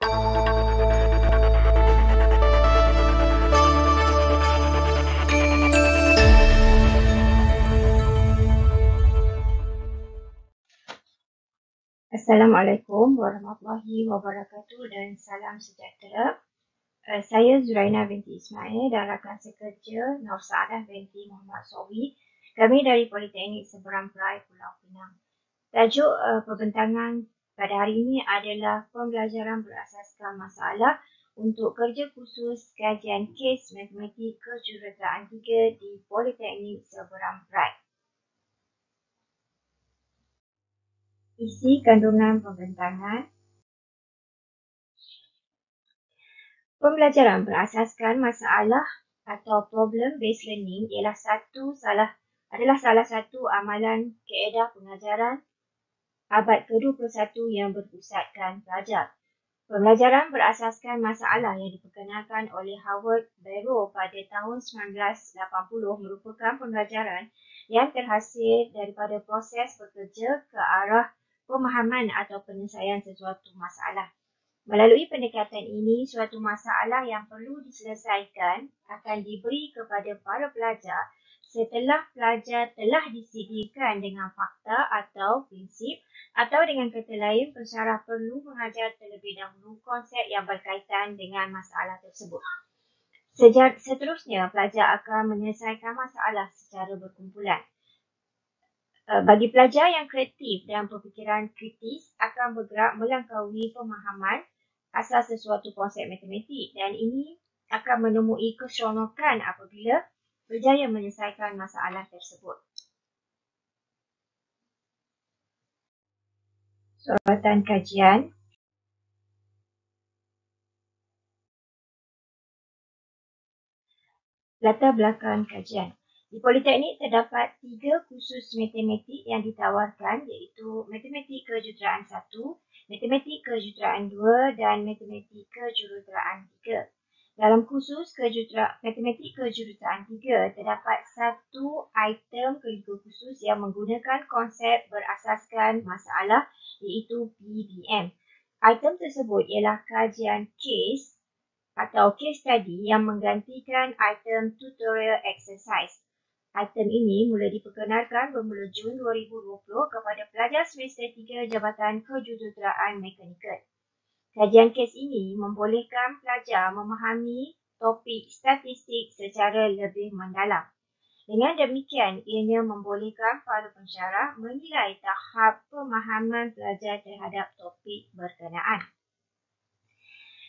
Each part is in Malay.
Assalamualaikum warahmatullahi wabarakatuh dan salam sejahtera. Saya Zuraina binti Ismail dan rakan sekerja Nur Saadah binti Muhammad Sowi. Kami dari Politeknik Seberang Perai, Pulau Pinang. Tajuk pembentangan pada hari ini adalah pembelajaran berasaskan masalah untuk kerja khusus kajian kes matematik kejuruteraan 3 di Politeknik Seberang Perai. Isi kandungan pembentangan. Pembelajaran berasaskan masalah atau problem-based learning adalah salah satu amalan kaedah pengajaran abad ke-21 yang berpusatkan pelajar. Pembelajaran berasaskan masalah yang diperkenalkan oleh Howard Barrow pada tahun 1980 merupakan pembelajaran yang terhasil daripada proses bekerja ke arah pemahaman atau penyelesaian sesuatu masalah. Melalui pendekatan ini, suatu masalah yang perlu diselesaikan akan diberi kepada para pelajar setelah pelajar telah disediakan dengan fakta atau prinsip, atau dengan kata lain, pensyarah perlu mengajar terlebih dahulu konsep yang berkaitan dengan masalah tersebut. Seterusnya, pelajar akan menyelesaikan masalah secara berkumpulan. Bagi pelajar yang kreatif dan berfikiran kritis akan bergerak melampaui pemahaman asas sesuatu konsep matematik, dan ini akan menemui keseronokan apabila berjaya menyelesaikan masalah tersebut. Soratan kajian. Latar belakang kajian. Di Politeknik terdapat 3 kursus matematik yang ditawarkan, iaitu Matematik Kejuruteraan 1, Matematik Kejuruteraan 2 dan Matematik Kejuruteraan 3. Dalam kursus Matematik Kejuruteraan 3 terdapat satu item kerja khusus yang menggunakan konsep berasaskan masalah, iaitu PBM. Item tersebut ialah kajian kes atau case study yang menggantikan item tutorial exercise. Item ini mula diperkenalkan bermula Jun 2020 kepada pelajar semester 3 Jabatan Kejuruteraan Mekanikal. Kajian kes ini membolehkan pelajar memahami topik statistik secara lebih mendalam. Dengan demikian, ianya membolehkan para pensyarah menilai tahap pemahaman pelajar terhadap topik berkenaan.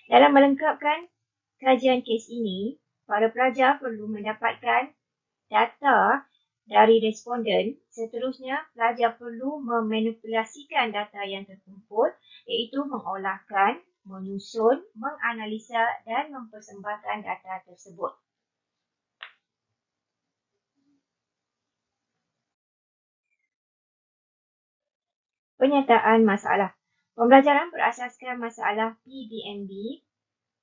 Dalam melengkapkan kajian kes ini, para pelajar perlu mendapatkan data dari responden. Seterusnya, pelajar perlu memanipulasikan data yang terkumpul, iaitu mengolahkan, menyusun, menganalisa dan mempersembahkan data tersebut. Penyataan masalah. Pembelajaran berasaskan masalah PBMB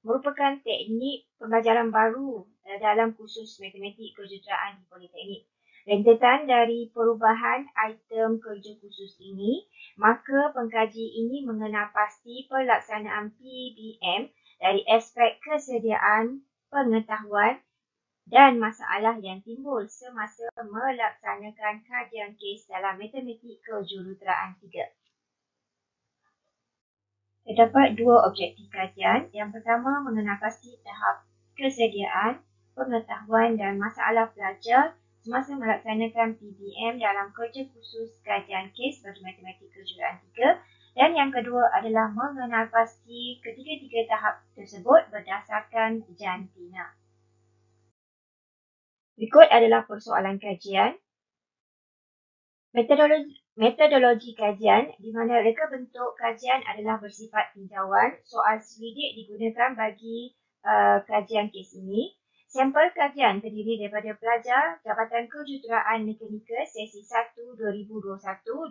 merupakan teknik pembelajaran baru dalam kursus matematik kejuruteraan di Politeknik. Rentetan dari perubahan item kerja khusus ini, maka pengkaji ini mengenal pasti pelaksanaan PBM dari aspek kesediaan, pengetahuan dan masalah yang timbul semasa melaksanakan kajian kes dalam matematik kejuruteraan 3. Terdapat 2 objektif kajian. Yang pertama, mengenal pasti tahap kesediaan, pengetahuan dan masalah pelajar semasa melaksanakan PBM dalam kerja khusus kajian kes bagi matematik kejuruteraan 3. Dan yang kedua adalah mengenal pasti ketiga-tiga tahap tersebut berdasarkan jantina. Berikut adalah persoalan kajian. Metodologi kajian, di mana reka bentuk kajian adalah bersifat tinjauan. Soal selidik digunakan bagi kajian kes ini. Sampel kajian terdiri daripada pelajar Jabatan Kejuruteraan Mekanikal sesi 1 2021-2022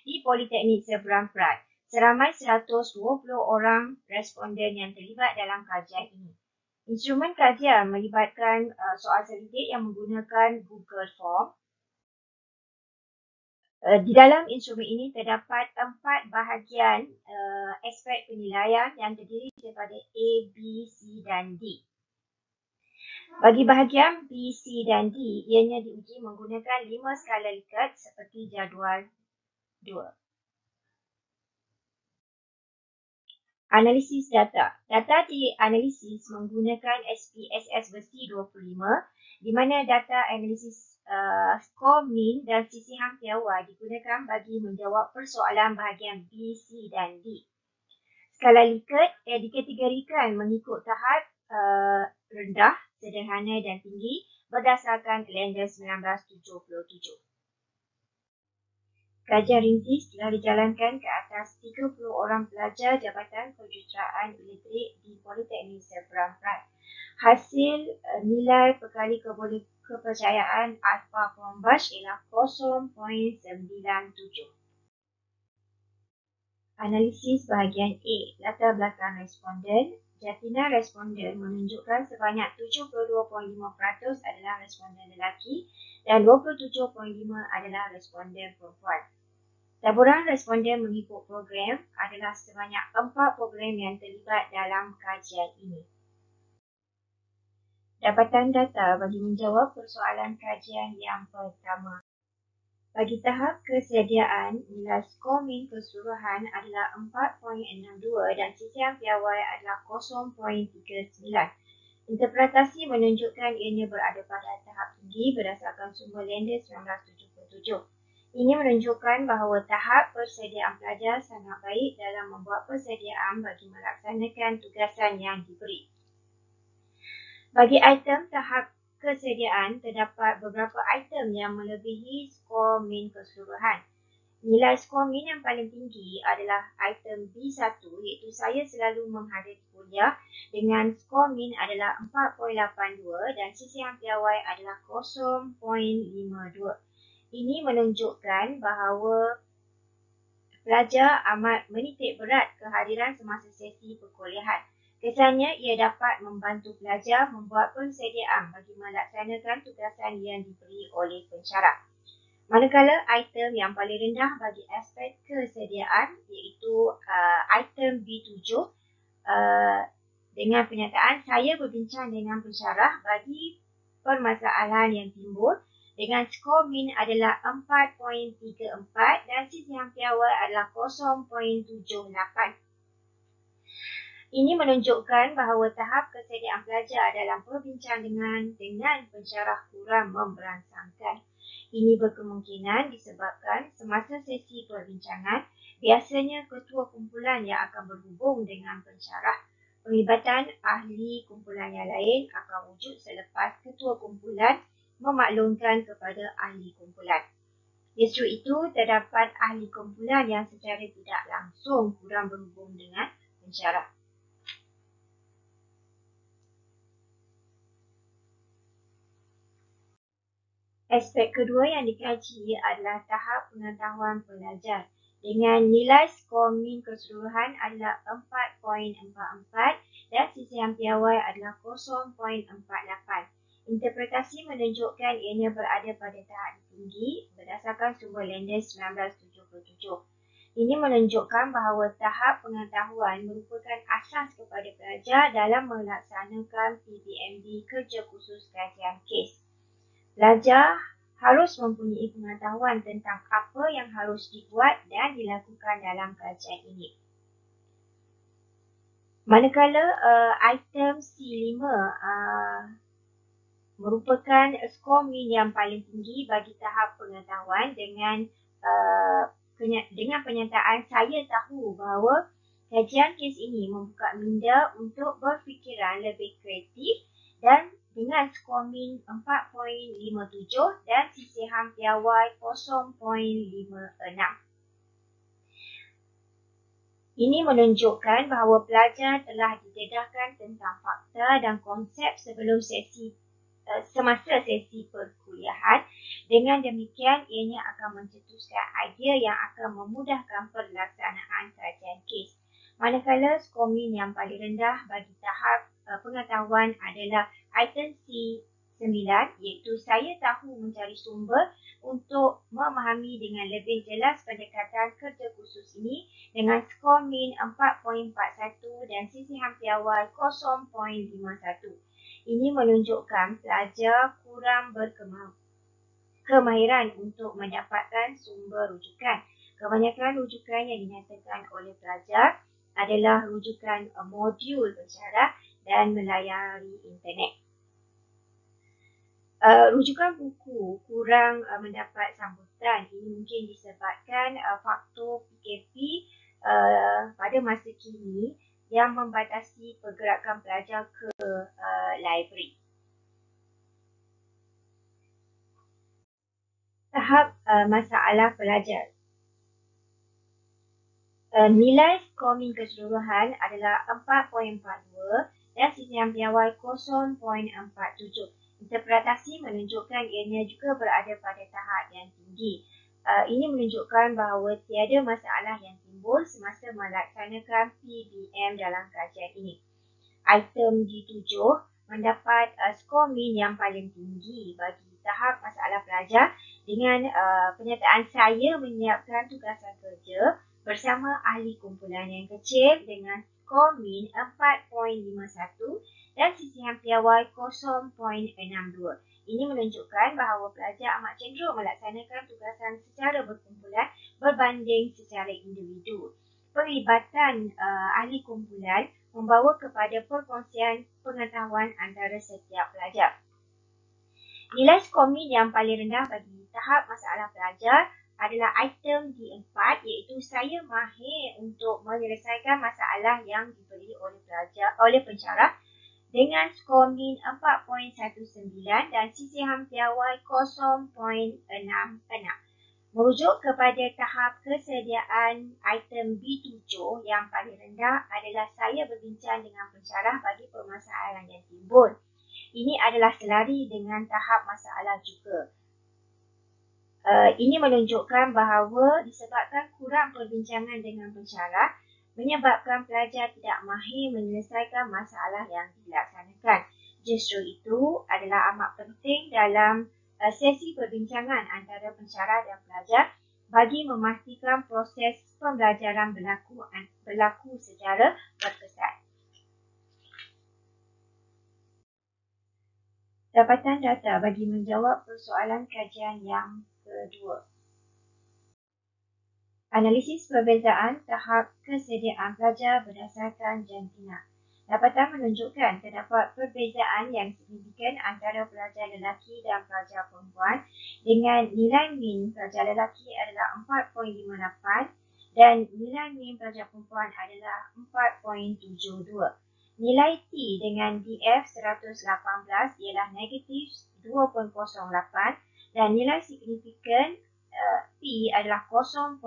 di Politeknik Seberang Perai. Seramai 120 orang responden yang terlibat dalam kajian ini. Instrumen kajian melibatkan soal selidik yang menggunakan Google Form. Di dalam instrumen ini terdapat 4 bahagian aspek penilaian yang terdiri daripada A, B, C dan D. Bagi bahagian B, C dan D, ianya diuji menggunakan 5 skala likat seperti jadual 2. Analisis data. Data dianalisis menggunakan SPSS versi 25 di mana data analisis skor min dan sisihan piawai digunakan bagi menjawab persoalan bahagian B, C dan D. Skala likat dikategorikan mengikut tahap rendah, sederhana dan tinggi berdasarkan kalender 1977. Kajian rinci telah dijalankan ke atas 30 orang pelajar Jabatan Kejuruteraan Elektrik di Politeknik Seberang Perak. Hasil nilai perkali kepercayaan alfa Cronbach ialah 0.97. Analisis bahagian A, latar belakang responden. Jatinan responden menunjukkan sebanyak 72.5% adalah responden lelaki dan 27.5% adalah responden perempuan. Taburan responden mengikut program adalah sebanyak 4 program yang terlibat dalam kajian ini. Dapatan data bagi menjawab persoalan kajian yang pertama. Bagi tahap kesediaan, nilai skor min keseluruhan adalah 4.62 dan sisihan piawai adalah 0.39. Interpretasi menunjukkan ianya berada pada tahap tinggi berdasarkan sumber lender 1977. Ini menunjukkan bahawa tahap persediaan pelajar sangat baik dalam membuat persediaan bagi melaksanakan tugasan yang diberi. Bagi item tahap kesediaan, terdapat beberapa item yang melebihi skor min keseluruhan. Nilai skor min yang paling tinggi adalah item B1 iaitu saya selalu menghadiri kuliah dengan skor min adalah 4.82 dan sisihan piawai adalah 0.52. Ini menunjukkan bahawa pelajar amat menitik berat kehadiran semasa sesi perkuliahan. Kesannya, ia dapat membantu pelajar membuat persediaan bagi melaksanakan tugasan yang diberi oleh pensyarah. Manakala item yang paling rendah bagi aspek kesediaan iaitu item B7 dengan pernyataan saya berbincang dengan pensyarah bagi permasalahan yang timbul dengan skor min adalah 4.34 dan sisihan piawai adalah 0.78. Ini menunjukkan bahawa tahap kesediaan pelajar dalam perbincangan dengan pensyarah kurang memberangsangkan. Ini berkemungkinan disebabkan semasa sesi perbincangan, biasanya ketua kumpulan yang akan berhubung dengan pensyarah. Penglibatan ahli kumpulan yang lain akan wujud selepas ketua kumpulan memaklumkan kepada ahli kumpulan. Justru itu, terdapat ahli kumpulan yang secara tidak langsung kurang berhubung dengan pensyarah. Aspek kedua yang dikaji adalah tahap pengetahuan pelajar dengan nilai skor min keseluruhan adalah 4.44 dan sisihan piawai adalah 0.48. Interpretasi menunjukkan ianya berada pada tahap tinggi berdasarkan sumber lender 1977. Ini menunjukkan bahawa tahap pengetahuan merupakan asas kepada pelajar dalam melaksanakan PBMD kerja khusus kajian kes. Pelajar harus mempunyai pengetahuan tentang apa yang harus dibuat dan dilakukan dalam kajian ini. Manakala item C5 merupakan skor min yang paling tinggi bagi tahap pengetahuan dengan pernyataan saya tahu bahawa kajian kes ini membuka minda untuk berfikiran lebih kreatif dan dengan skor min 4.57 dan sisihan piawai 0.56. Ini menunjukkan bahawa pelajar telah didedahkan tentang fakta dan konsep semasa sesi perkuliahan. Dengan demikian, ianya akan mencetuskan idea yang akan memudahkan pelaksanaan kajian kes. Manakala skor min yang paling rendah bagi tahap pengetahuan adalah item iaitu saya tahu mencari sumber untuk memahami dengan lebih jelas pendekatan kerja khusus ini dengan skor min 4.41 dan sisihan piawai 0.51. Ini menunjukkan pelajar kurang kemahiran untuk mendapatkan sumber rujukan. Kebanyakan rujukan yang dinyatakan oleh pelajar adalah rujukan modul pensyarah dan melayari internet. Rujukan buku kurang mendapat sambutan. Ini mungkin disebabkan faktor PKP pada masa kini yang membatasi pergerakan pelajar ke library. Tahap masalah pelajar. Nilai skor min keseluruhan adalah 4.42 dan sisihan piawai 0.47. Interpretasi menunjukkan ianya juga berada pada tahap yang tinggi. Ini menunjukkan bahawa tiada masalah yang timbul semasa melaksanakan PBM dalam kajian ini. Item D7 mendapat skor min yang paling tinggi bagi tahap masalah pelajar dengan penyataan saya menyiapkan tugasan kerja bersama ahli kumpulan yang kecil dengan skor min 4.51 dan sisihan piawai 0.62. Ini menunjukkan bahawa pelajar amat cenderung melaksanakan tugasan secara berkumpulan berbanding secara individu. Perlibatan ahli kumpulan membawa kepada perkongsian pengetahuan antara setiap pelajar. Nilai skor min yang paling rendah bagi tahap masalah pelajar adalah item D4, iaitu saya mahir untuk menyelesaikan masalah yang diberi oleh pensyarah dengan skor min 4.19 dan sisihan piawai 0.66. Merujuk kepada tahap kesediaan item B7 yang paling rendah adalah saya berbincang dengan pensyarah bagi permasalahan yang timbul. Ini adalah selari dengan tahap masalah juga. Ini menunjukkan bahawa disebabkan kurang perbincangan dengan pensyarah menyebabkan pelajar tidak mahir menyelesaikan masalah yang dilaksanakan. Justru itu adalah amat penting dalam sesi perbincangan antara pensyarah dan pelajar bagi memastikan proses pembelajaran berlaku secara berkesan. Dapatan data bagi menjawab persoalan kajian yang kedua. Analisis perbezaan tahap kesediaan pelajar berdasarkan jantina. Dapatan menunjukkan terdapat perbezaan yang signifikan antara pelajar lelaki dan pelajar perempuan dengan nilai min pelajar lelaki adalah 4.58 dan nilai min pelajar perempuan adalah 4.72. Nilai T dengan DF 118 ialah negatif 2.08 dan nilai signifikan P adalah 0.04.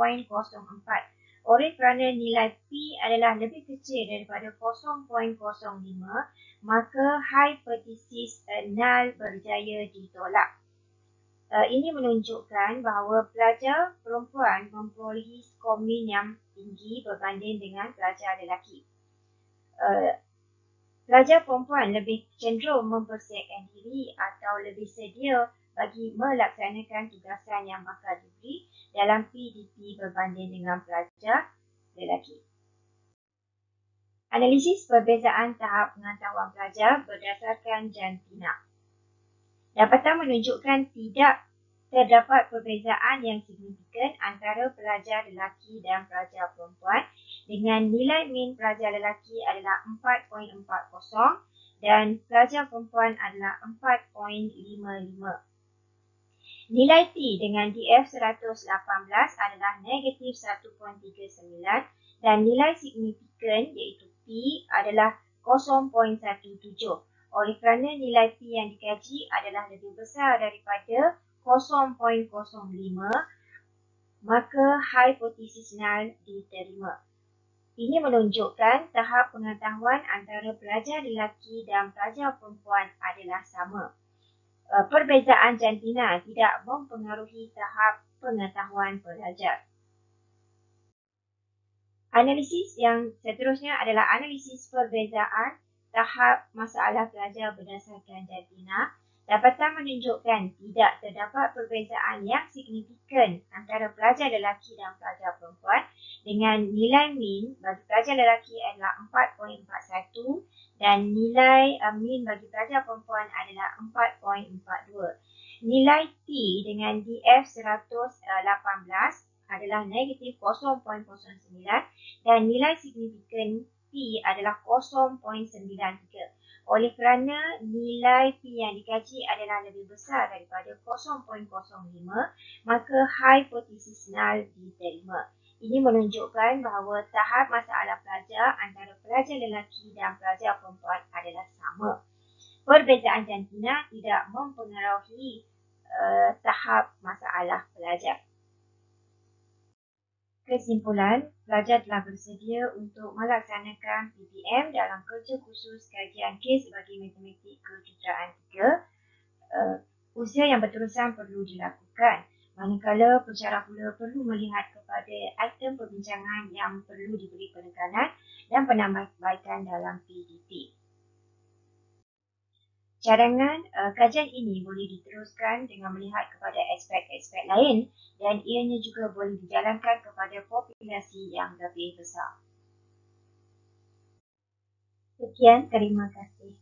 Oleh kerana nilai P adalah lebih kecil daripada 0.05, maka hipotesis null berjaya ditolak. Ini menunjukkan bahawa pelajar perempuan memperolehi skor min yang tinggi berbanding dengan pelajar lelaki. Pelajar perempuan lebih cenderung mempersiapkan diri atau lebih sedia bagi melaksanakan tugasan yang bakal diberi dalam PDP berbanding dengan pelajar lelaki. Analisis perbezaan tahap pengetahuan pelajar berdasarkan jantina. Dapatan menunjukkan tidak terdapat perbezaan yang signifikan antara pelajar lelaki dan pelajar perempuan dengan nilai min pelajar lelaki adalah 4.40 dan pelajar perempuan adalah 4.55. Nilai T dengan DF 118 adalah negatif 1.39 dan nilai signifikan iaitu P adalah 0.17. Oleh kerana nilai P yang dikaji adalah lebih besar daripada 0.05, maka hipotesis null diterima. Ini menunjukkan tahap pengetahuan antara pelajar lelaki dan pelajar perempuan adalah sama. Perbezaan jantina tidak mempengaruhi tahap pengetahuan pelajar. Analisis yang seterusnya adalah analisis perbezaan tahap masalah pelajar berdasarkan jantina. Dapatan menunjukkan tidak terdapat perbezaan yang signifikan antara pelajar lelaki dan pelajar perempuan dengan nilai min bagi pelajar lelaki adalah 4.41 dan nilai min bagi pelajar perempuan adalah 4.42. Nilai T dengan DF 118 adalah negatif 0.09 dan nilai signifikan P adalah 0.93. Oleh kerana nilai P yang dikaji adalah lebih besar daripada 0.05, maka hipotesis null diterima. Ini menunjukkan bahawa tahap masalah pelajar antara pelajar lelaki dan pelajar perempuan adalah sama. Perbezaan jantina tidak mempengaruhi tahap masalah pelajar. Kesimpulan, pelajar telah bersedia untuk melaksanakan PPM dalam kerja khusus kajian kes bagi matematik kejuruteraan 3. Usaha yang berterusan perlu dilakukan. Manakala pensyarah pula perlu melihat kepada item perbincangan yang perlu diberi penekanan dan penambahbaikan dalam PDP. Cadangan kajian ini boleh diteruskan dengan melihat kepada aspek-aspek lain dan ianya juga boleh dijalankan kepada populasi yang lebih besar. Sekian, terima kasih.